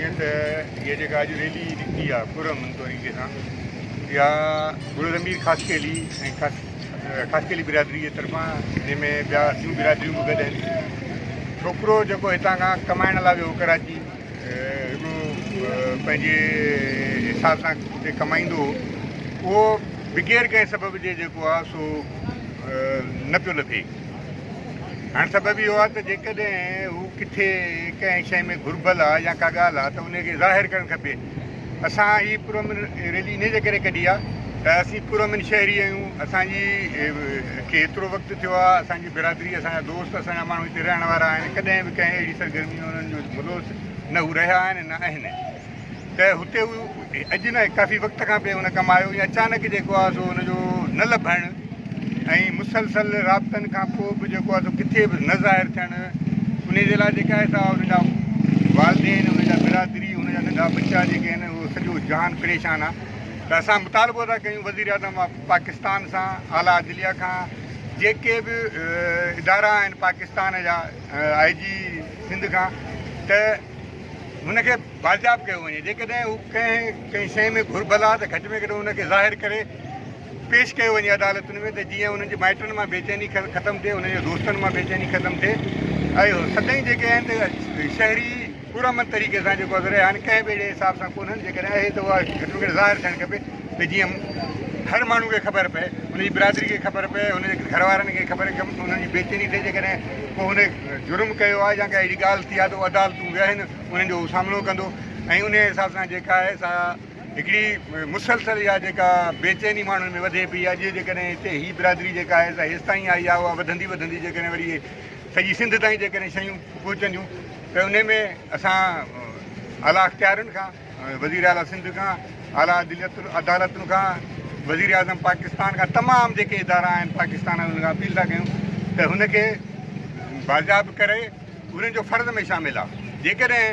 जीअं त इहा जेका अॼु रैली निकिती आहे पुरअमन तरीक़े सां इहा गुलज़मीर ख़ासकेली ऐं ख़ासकेली बिरादरी जे तरफ़ां हिन में ॿिया ॿियूं बिरादरियूं बि गॾु आहिनि। छोकिरो जेको हितां खां कमाइण लाइ वियो कराची हिकिड़ो पंहिंजे हिसाब सां हुते कमाईंदो उहो बग़ैर कंहिं सबब जे जेको आहे सो न पियो लथे। हाणे सबबु इहो आहे त जेकॾहिं हू किथे कंहिं शइ में घुरिबल आहे या का ॻाल्हि आहे त उनखे ज़ाहिर करणु खपे। असां हीअ पुरअमन रैली इन जे करे कढी आहे त असीं पुरअमन शहरी आहियूं। असांजी खे एतिरो वक़्तु थियो आहे, असांजी बिरादरी असांजा दोस्त असांजा माण्हू हिते रहण वारा आहिनि, कॾहिं बि कंहिं अहिड़ी सरगर्मी उन्हनि जो मुलोस न हू रहिया आहिनि न आहिनि। त हुते हू अॼु न काफ़ी वक़्त खां पोइ हुन कमायो या अचानक जेको आहे सो हुनजो न लभणु ऐं मुसलसल राब्तनि खां पोइ बि जेको आहे सो किथे बि न ज़ाहिर थियणु, उन जे लाइ जेका आहे सा हुनजा वालदेन, हुनजा बिरादरी, हुनजा नंढा बच्चा जेके आहिनि उहो सॼो जहान परेशान आहे। त असां मुतालबो था कयूं वज़ीर आज़म पाकिस्तान सां, आला अदलिया खां, जेके बि इदारा आहिनि पाकिस्तान जा, IG सिंध खां, त हुनखे बाज़ियाब कयो वञे। जेकॾहिं हू कंहिं शइ में घुरिबल आहे त घटि में घटि हुनखे ज़ाहिर करे पेश कयो वञे अदालतुनि में, त जीअं हुननि जे माइटनि मां बेचैनी ख़तमु थिए, हुनजे दोस्तनि मां बेचैनी ख़तमु थिए। ऐं सदाईं जेके आहिनि त शहरी पुरअमन तरीक़े सां जेको आहे रहिया आहिनि, कंहिं बि अहिड़े हिसाब सां कोन्हनि। जेकॾहिं आहे त उहा घटि में घटि ज़ाहिर थियणु खपे त जीअं हर माण्हू खे ख़बर पए, हुनजी बिरादरी खे ख़बर पए, हुनजे घर वारनि खे ख़बर पए, हुननि जी बेचैनी थिए। जेकॾहिं पोइ हुन जुर्म कयो आहे या कंहिं अहिड़ी ॻाल्हि थी आहे त उहो अदालतूं विया आहिनि, उन्हनि जो सामिनो कंदो। ऐं उन हिसाब सां जेका आहे सा हिकिड़ी मुसलसल या जेका बेचैनी माण्हुनि में वधे पई आहे। जीअं जेकॾहिं हिते हीअ बिरादरी जेका आहे सा हेसि ताईं आई आहे, उहा वधंदी वधंदी जेकॾहिं वरी सॼी सिंध ताईं जेकॾहिं शयूं पहुचंदियूं त उन में असां आला अख़्तियारनि खां, वज़ीर आला सिंध खां, आला अदालतुनि खां, वज़ीर आज़म पाकिस्तान खां, तमामु जेके इदारा आहिनि पाकिस्तान उन खां अपील था कयूं त हुनखे बाज़ियाब करे उन्हनि जो फ़र्ज़ में शामिलु आहे। जेकॾहिं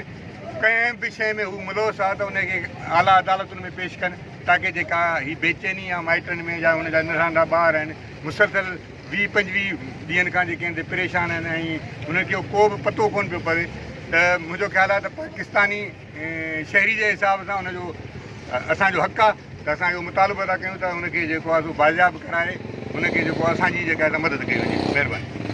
कंहिं बि शइ में हू मुलोस आहे त उनखे आला अदालतुनि में पेश कनि, ताकी जेका हीअ बेचैनी आहे माइटनि में या हुनजा नंढा नंढा ॿार आहिनि मुसलसल 20-25 ॾींहंनि खां जेके आहिनि परेशान आहिनि ऐं हुननि खे को बि पतो कोन पियो पवे, त मुंहिंजो ख़्यालु आहे त पाकिस्तानी शहरी जे हिसाब सां हुनजो असांजो हक़ु आहे त असां इहो मुतालबो था कयूं त हुनखे जेको आहे सो बाज़ियाब कराए हुनखे जेको आहे असांजी जेका आहे मदद कई वञे। महिरबानी।